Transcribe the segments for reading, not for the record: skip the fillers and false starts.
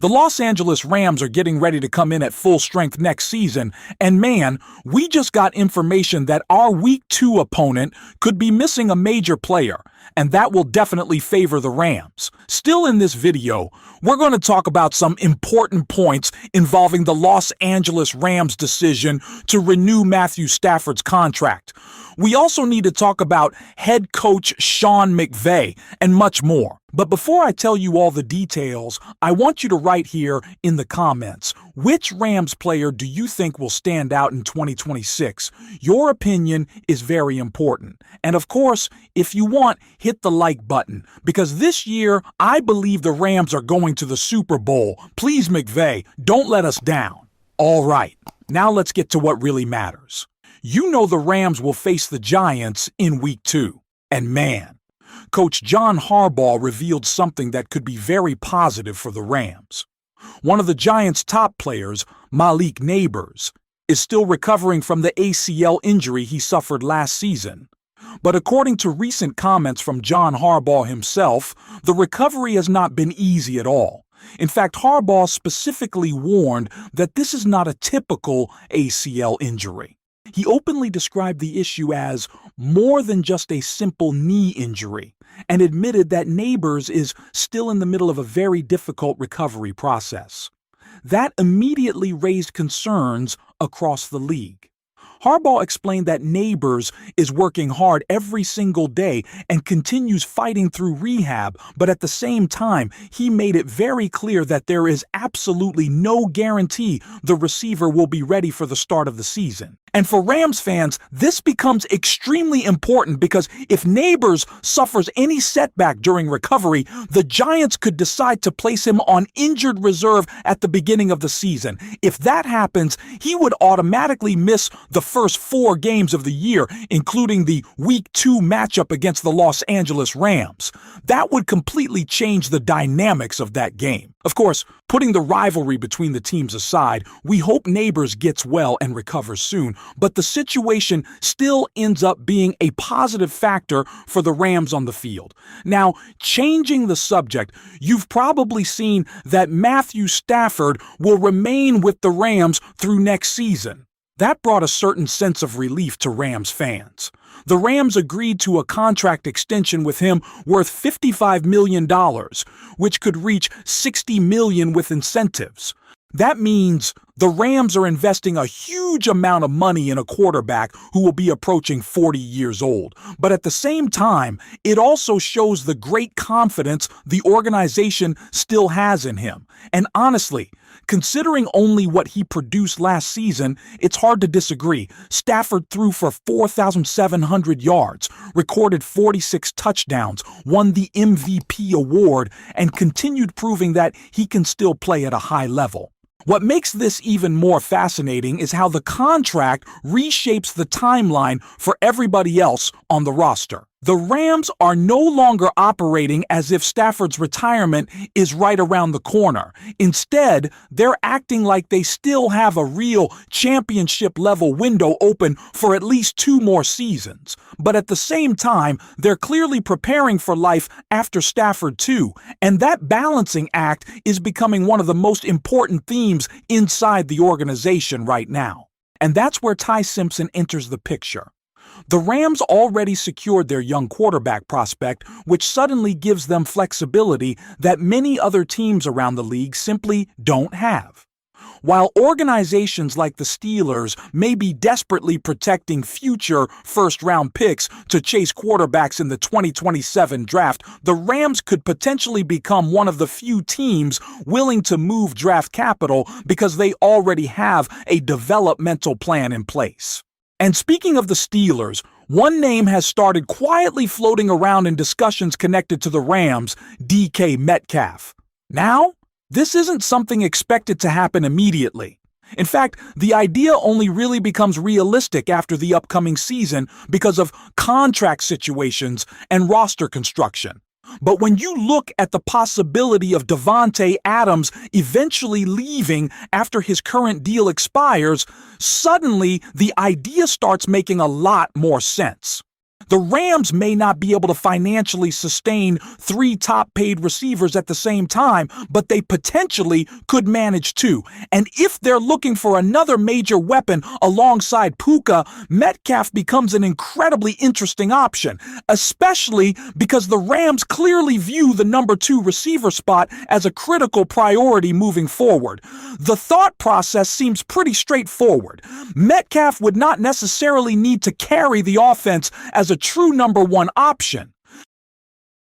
The Los Angeles Rams are getting ready to come in at full strength next season, and man, we just got information that our Week 2 opponent could be missing a major player, and that will definitely favor the Rams. Still in this video, we're going to talk about some important points involving the Los Angeles Rams' decision to renew Matthew Stafford's contract. We also need to talk about head coach Sean McVay and much more. But before I tell you all the details, I want you to write here in the comments, which Rams player do you think will stand out in 2026? Your opinion is very important. And of course, if you want, hit the like button, because this year, I believe the Rams are going to the Super Bowl. Please, McVay, don't let us down. All right, now let's get to what really matters. You know the Rams will face the Giants in Week 2. And man, Coach John Harbaugh revealed something that could be very positive for the Rams. One of the Giants' top players, Malik Nabers, is still recovering from the ACL injury he suffered last season. But according to recent comments from John Harbaugh himself, the recovery has not been easy at all. In fact, Harbaugh specifically warned that this is not a typical ACL injury. He openly described the issue as more than just a simple knee injury and admitted that Nabers is still in the middle of a very difficult recovery process. That immediately raised concerns across the league. Harbaugh explained that Nabers is working hard every single day and continues fighting through rehab, but at the same time, he made it very clear that there is absolutely no guarantee the receiver will be ready for the start of the season. And for Rams fans, this becomes extremely important because if Nabers suffers any setback during recovery, the Giants could decide to place him on injured reserve at the beginning of the season. If that happens, he would automatically miss the first 4 games of the year, including the Week 2 matchup against the Los Angeles Rams. That would completely change the dynamics of that game. Of course, putting the rivalry between the teams aside, we hope Nabers gets well and recovers soon, but the situation still ends up being a positive factor for the Rams on the field. Now, changing the subject, you've probably seen that Matthew Stafford will remain with the Rams through next season. That brought a certain sense of relief to Rams fans. The Rams agreed to a contract extension with him worth $55 million, which could reach $60 million with incentives. That means the Rams are investing a huge amount of money in a quarterback who will be approaching 40 years old. But at the same time, it also shows the great confidence the organization still has in him. And honestly, considering only what he produced last season, it's hard to disagree. Stafford threw for 4,700 yards, recorded 46 touchdowns, won the MVP award, and continued proving that he can still play at a high level. What makes this even more fascinating is how the contract reshapes the timeline for everybody else on the roster. The Rams are no longer operating as if Stafford's retirement is right around the corner. Instead, they're acting like they still have a real championship-level window open for at least 2 more seasons. But at the same time, they're clearly preparing for life after Stafford too, and that balancing act is becoming one of the most important themes inside the organization right now. And that's where Ty Simpson enters the picture. The Rams already secured their young quarterback prospect, which suddenly gives them flexibility that many other teams around the league simply don't have. While organizations like the Steelers may be desperately protecting future first-round picks to chase quarterbacks in the 2027 draft, the Rams could potentially become one of the few teams willing to move draft capital because they already have a developmental plan in place. And speaking of the Steelers, one name has started quietly floating around in discussions connected to the Rams, DK Metcalf. Now, this isn't something expected to happen immediately. In fact, the idea only really becomes realistic after the upcoming season because of contract situations and roster construction. But when you look at the possibility of Davante Adams eventually leaving after his current deal expires, suddenly the idea starts making a lot more sense. The Rams may not be able to financially sustain 3 top-paid receivers at the same time, but they potentially could manage 2. And if they're looking for another major weapon alongside Puka, Metcalf becomes an incredibly interesting option, especially because the Rams clearly view the number 2 receiver spot as a critical priority moving forward. The thought process seems pretty straightforward. Metcalf would not necessarily need to carry the offense as a true number 1 option.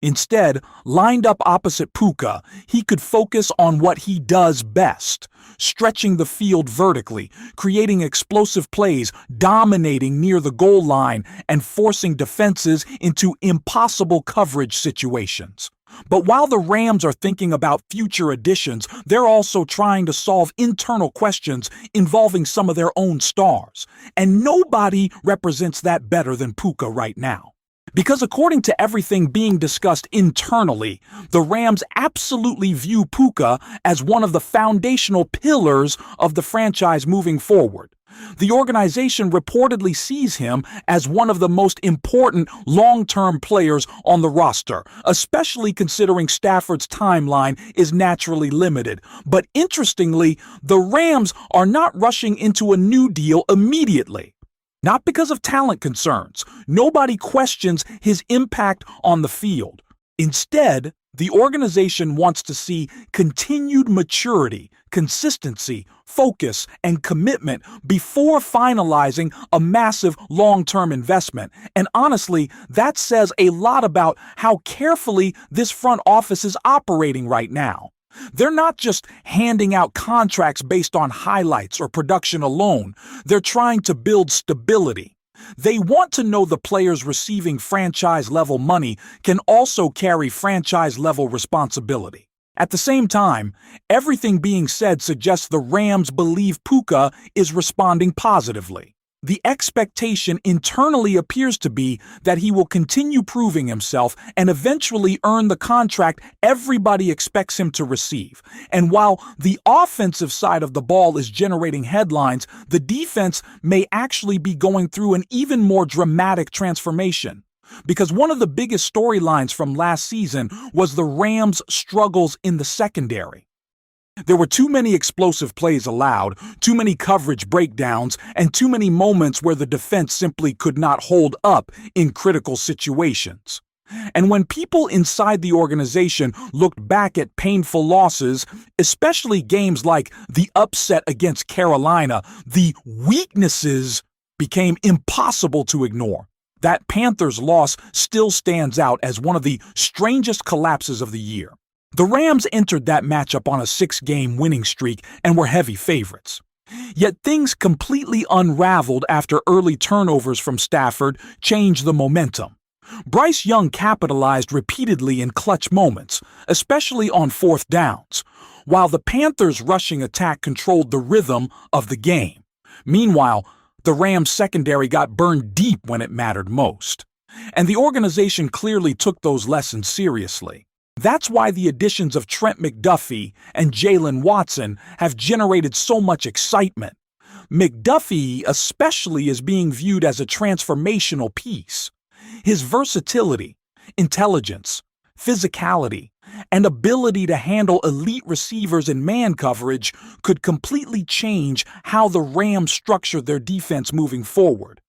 Instead, lined up opposite Puka, he could focus on what he does best, stretching the field vertically, creating explosive plays, dominating near the goal line, and forcing defenses into impossible coverage situations. But while the Rams are thinking about future additions, they're also trying to solve internal questions involving some of their own stars. And nobody represents that better than Puka right now. Because according to everything being discussed internally, the Rams absolutely view Puka as one of the foundational pillars of the franchise moving forward. The organization reportedly sees him as one of the most important long-term players on the roster, especially considering Stafford's timeline is naturally limited. But interestingly, the Rams are not rushing into a new deal immediately. Not because of talent concerns. Nobody questions his impact on the field. Instead, the organization wants to see continued maturity, consistency, focus, and commitment before finalizing a massive long-term investment. And honestly, that says a lot about how carefully this front office is operating right now. They're not just handing out contracts based on highlights or production alone. They're trying to build stability. They want to know the players receiving franchise-level money can also carry franchise-level responsibility. At the same time, everything being said suggests the Rams believe Puka is responding positively. The expectation internally appears to be that he will continue proving himself and eventually earn the contract everybody expects him to receive. And while the offensive side of the ball is generating headlines, the defense may actually be going through an even more dramatic transformation. Because one of the biggest storylines from last season was the Rams' struggles in the secondary. There were too many explosive plays allowed, too many coverage breakdowns, and too many moments where the defense simply could not hold up in critical situations. And when people inside the organization looked back at painful losses, especially games like the upset against Carolina, the weaknesses became impossible to ignore. That Panthers loss still stands out as one of the strangest collapses of the year. The Rams entered that matchup on a 6-game winning streak and were heavy favorites. Yet things completely unraveled after early turnovers from Stafford changed the momentum. Bryce Young capitalized repeatedly in clutch moments, especially on 4th downs, while the Panthers' rushing attack controlled the rhythm of the game. Meanwhile, the Rams' secondary got burned deep when it mattered most. And the organization clearly took those lessons seriously. That's why the additions of Trent McDuffie and Jalen Watson have generated so much excitement. McDuffie especially is being viewed as a transformational piece. His versatility, intelligence, physicality, and ability to handle elite receivers in man coverage could completely change how the Rams structure their defense moving forward.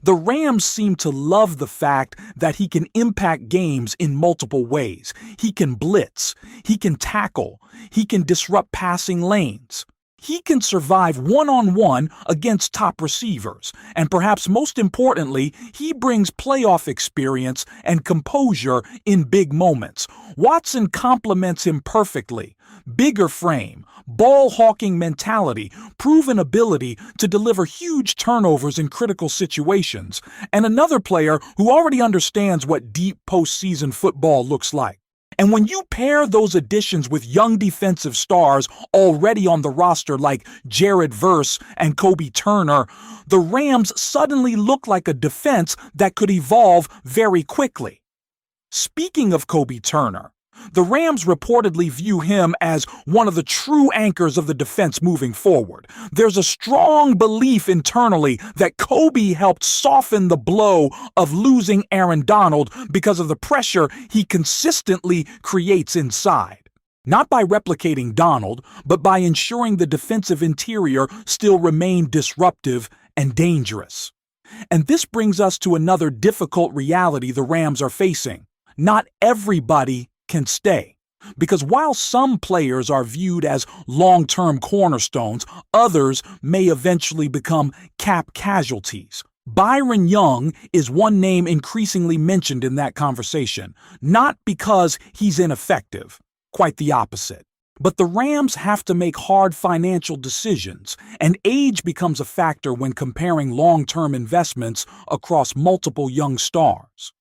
The Rams seem to love the fact that he can impact games in multiple ways. He can blitz, he can tackle, he can disrupt passing lanes. He can survive one-on-one against top receivers, and perhaps most importantly, he brings playoff experience and composure in big moments. Watson complements him perfectly. Bigger frame, ball-hawking mentality, proven ability to deliver huge turnovers in critical situations, and another player who already understands what deep postseason football looks like. And when you pair those additions with young defensive stars already on the roster like Jared Verse and Kobe Turner, the Rams suddenly look like a defense that could evolve very quickly. Speaking of Kobe Turner, The Rams reportedly view him as one of the true anchors of the defense moving forward. There's a strong belief internally that Kobe helped soften the blow of losing Aaron Donald because of the pressure he consistently creates inside. Not by replicating Donald, but by ensuring the defensive interior still remained disruptive and dangerous. And this brings us to another difficult reality the Rams are facing. Not everybody can stay. Because while some players are viewed as long-term cornerstones, others may eventually become cap casualties. Byron Young is one name increasingly mentioned in that conversation, not because he's ineffective, quite the opposite. But the Rams have to make hard financial decisions, and age becomes a factor when comparing long-term investments across multiple young stars.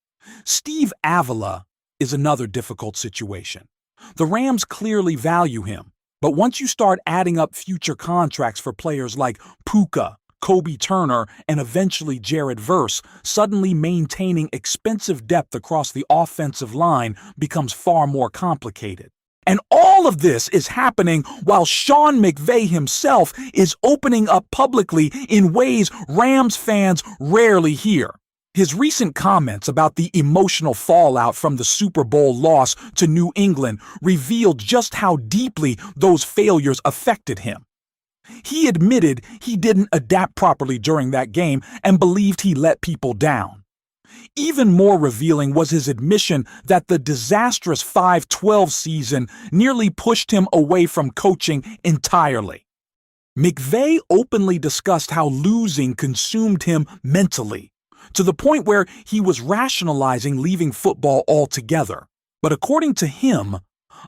Steve Avila is another difficult situation. The Rams clearly value him, but once you start adding up future contracts for players like Puka, Kobe Turner, and eventually Jared Verse, suddenly maintaining expensive depth across the offensive line becomes far more complicated. And all of this is happening while Sean McVay himself is opening up publicly in ways Rams fans rarely hear. His recent comments about the emotional fallout from the Super Bowl loss to New England revealed just how deeply those failures affected him. He admitted he didn't adapt properly during that game and believed he let people down. Even more revealing was his admission that the disastrous 5-12 season nearly pushed him away from coaching entirely. McVay openly discussed how losing consumed him mentally, to the point where he was rationalizing leaving football altogether. But according to him,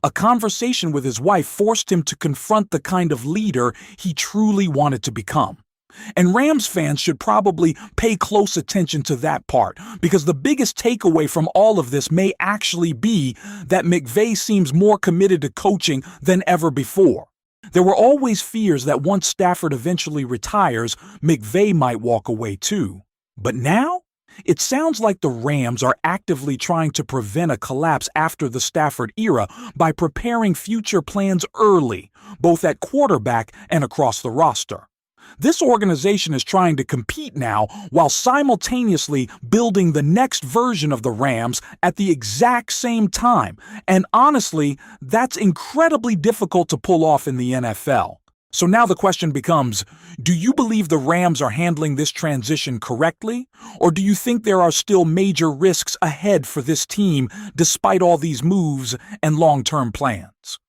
a conversation with his wife forced him to confront the kind of leader he truly wanted to become. And Rams fans should probably pay close attention to that part, because the biggest takeaway from all of this may actually be that McVay seems more committed to coaching than ever before. There were always fears that once Stafford eventually retires, McVay might walk away too. But now, it sounds like the Rams are actively trying to prevent a collapse after the Stafford era by preparing future plans early, both at quarterback and across the roster. This organization is trying to compete now while simultaneously building the next version of the Rams at the exact same time. And honestly, that's incredibly difficult to pull off in the NFL. So now the question becomes, do you believe the Rams are handling this transition correctly? Or do you think there are still major risks ahead for this team despite all these moves and long-term plans?